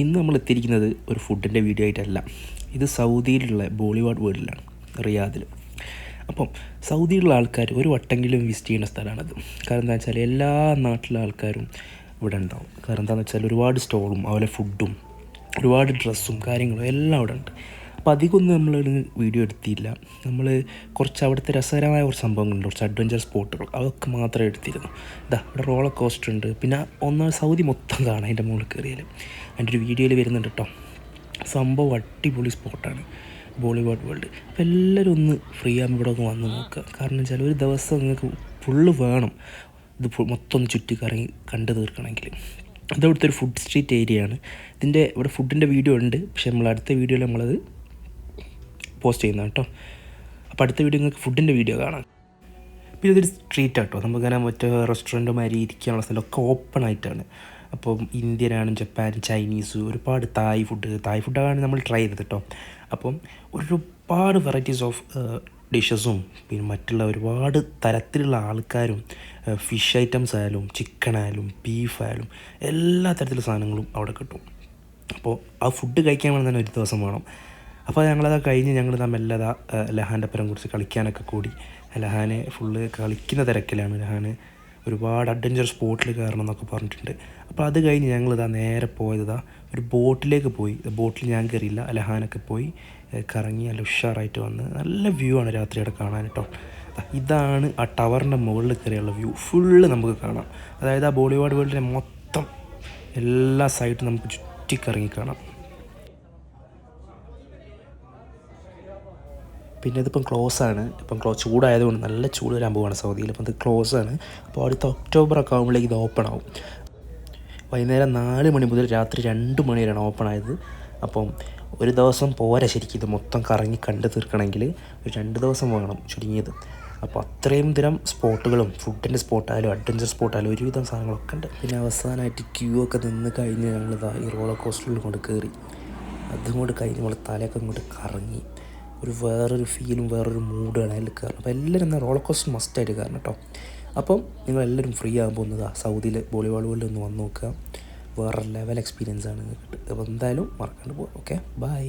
ഇന്ന് നമ്മൾ എത്തിയിരിക്കുന്നത് ഒരു ഫുഡിൻ്റെ വീഡിയോ ആയിട്ടല്ല. ഇത് സൗദിയിലുള്ള ബോളിവുഡ് വേൾഡിലാണ്, റിയാദിൽ. അപ്പം സൗദിയിലുള്ള ആൾക്കാർ ഒരു വട്ടെങ്കിലും വിസിറ്റ് ചെയ്യുന്ന സ്ഥലമാണത്. കാരണം എന്താ വെച്ചാൽ എല്ലാ നാട്ടിലെ ആൾക്കാരും ഇവിടെ ഉണ്ടാവും. കാരണം എന്താണെന്ന് വെച്ചാൽ ഒരുപാട് സ്റ്റോറും അതുപോലെ ഫുഡും ഒരുപാട് ഡ്രസ്സും കാര്യങ്ങളും എല്ലാം അവിടെ ഉണ്ട്. അപ്പോൾ അധികമൊന്നും നമ്മൾ വീഡിയോ എടുത്തില്ല. നമ്മൾ കുറച്ച് അവിടുത്തെ രസകരമായ കുറച്ച് സംഭവങ്ങളുണ്ട്, കുറച്ച് അഡ്വഞ്ചർ സ്പോട്ടുകൾ, അതൊക്കെ മാത്രമേ എടുത്തിരുന്നു. ഇവിടെ റോളർ കോസ്റ്റർ ഉണ്ട്. പിന്നെ സൗദി മൊത്തം കാണാം അതിൻ്റെ മുകളിൽ കയറിയാൽ. എൻ്റെ ഒരു വീഡിയോയിൽ വരുന്നുണ്ട് കേട്ടോ. സംഭവം അടിപൊളി സ്പോട്ടാണ് ബോളിവുഡ് വേൾഡ്. അപ്പോൾ എല്ലാവരും ഒന്ന് ഫ്രീ ആകുമ്പോൾ ഇവിടെ ഒന്ന് വന്ന് നോക്കുക. കാരണം വെച്ചാൽ ഒരു ദിവസം നിങ്ങൾക്ക് ഫുള്ള് വേണം ഇത് മൊത്തം ഒന്ന് ചുറ്റിക്കറങ്ങി കണ്ടു തീർക്കണമെങ്കിൽ. ഇതവിടുത്തെ ഒരു ഫുഡ് സ്ട്രീറ്റ് ഏരിയയാണ്. ഇവിടെ ഫുഡിൻ്റെ വീഡിയോ ഉണ്ട്, പക്ഷേ നമ്മൾ അടുത്ത വീഡിയോയിൽ നമ്മളത് പോസ്റ്റ് ചെയ്യുന്നതാണ് കേട്ടോ. അപ്പോൾ അടുത്ത വീഡിയോ നിങ്ങൾക്ക് ഫുഡിൻ്റെ വീഡിയോ കാണാം. പിന്നെ ഇതൊരു സ്ട്രീറ്റ് ആട്ടോ, നമുക്കിങ്ങനെ മറ്റേ റെസ്റ്റോറൻറ്റ് മാതിരി ഇരിക്കാനുള്ള സ്ഥലമൊക്കെ ഓപ്പൺ ആയിട്ടാണ്. അപ്പം ഇന്ത്യനാണ്, ജപ്പാൻ, ചൈനീസ്, ഒരുപാട് തായ് ഫുഡാണ് നമ്മൾ ട്രൈ ചെയ്തത് കേട്ടോ. അപ്പം ഒരുപാട് വെറൈറ്റീസ് ഓഫ് ഡിഷസും പിന്നെ മറ്റുള്ള ഒരുപാട് തരത്തിലുള്ള ആൾക്കാരും, ഫിഷ് ഐറ്റംസ് ആയാലും ചിക്കൻ ആയാലും ബീഫായാലും എല്ലാ തരത്തിലുള്ള സാധനങ്ങളും അവിടെ കിട്ടും. അപ്പോൾ ആ ഫുഡ് കഴിക്കാൻ വേണം തന്നെ ഒരു ദിവസം വേണം. അപ്പോൾ ഞങ്ങളത് കഴിഞ്ഞ് ഞങ്ങൾ മെല്ലത ലഹാൻ്റെ അപ്പുറം കുറിച്ച് കളിക്കാനൊക്കെ കൂടി. ലഹാന് ഫുള്ള് കളിക്കുന്ന തിരക്കിലാണ്. ലഹാന് ഒരുപാട് അഡ്വഞ്ചർ സ്പോട്ടിൽ കയറണം എന്നൊക്കെ പറഞ്ഞിട്ടുണ്ട്. അപ്പോൾ അത് കഴിഞ്ഞ് ഞങ്ങളിതാ നേരെ പോയതാ ഒരു ബോട്ടിലേക്ക് പോയി. ബോട്ടിൽ ഞാൻ കയറിയില്ല, ലഹാനൊക്കെ പോയി കറങ്ങി നല്ല ഉഷാറായിട്ട് വന്ന്. നല്ല വ്യൂ ആണ് രാത്രി അവിടെ കാണാൻ കേട്ടോ. ഇതാണ് ആ ടവറിൻ്റെ മുകളിൽ കയറിയുള്ള വ്യൂ. ഫുള്ള് നമുക്ക് കാണാം. അതായത് ആ ബോളിവുഡ് വേൾഡിലെ മൊത്തം എല്ലാ സൈഡും നമുക്ക് ചുറ്റിക്കറങ്ങി കാണാം. പിന്നെ ഇതിപ്പം ക്ലോസാണ്. ചൂടായതുകൊണ്ട് നല്ല ചൂട് വരാൻ പോവുകയാണ് സൗദിയിൽ. അപ്പം ഇത് ക്ലോസാണ്. അപ്പോൾ അടുത്ത ഒക്ടോബറൊക്കെ ആകുമ്പോഴേക്ക് ഇത് ഓപ്പൺ ആവും. വൈകുന്നേരം 4 മണി മുതൽ രാത്രി 2 മണി വരെയാണ് ഓപ്പൺ ആയത്. അപ്പം ഒരു ദിവസം പോരാ ശരിക്കും ഇത് മൊത്തം കറങ്ങി കണ്ടു തീർക്കണമെങ്കിൽ. ഒരു 2 ദിവസം വേണം ചുരുങ്ങിയത്. അപ്പോൾ അത്രയും തരം സ്പോട്ടുകളും ഫുഡിൻ്റെ സ്പോട്ടായാലും അഡ്വഞ്ചർ സ്പോട്ടായാലും ഒരുവിധം സാധനങ്ങളൊക്കെ ഉണ്ട്. പിന്നെ അവസാനമായിട്ട് ക്യൂ ഒക്കെ നിന്ന് കഴിഞ്ഞ് ഞങ്ങളിതാ ഈ റോളർ കോസ്റ്ററിൽ കൊണ്ട് കയറി. അതും കൊണ്ട് കഴിഞ്ഞ് നമ്മൾ തലയൊക്കെ ഇങ്ങോട്ട് കറങ്ങി. വേറൊരു ഫീലും വേറൊരു മൂഡാണ് അതിൽ കയറണം. അപ്പോൾ എല്ലാവരും എന്നാൽ റോളർ കോസ്റ്റർ മസ്റ്റായിട്ട് കയറണം കേട്ടോ. അപ്പം നിങ്ങളെല്ലാവരും ഫ്രീ ആകുമ്പോൾ സൗദിയിൽ ബോളിവുഡ് വേൾഡിൽ ഒന്ന് വന്ന് നോക്കുക. വേറെ ലെവൽ എക്സ്പീരിയൻസ് ആണ് നിങ്ങൾക്ക്. അപ്പോൾ എന്തായാലും മറക്കാണ്ട് പോകാം. Okay, by.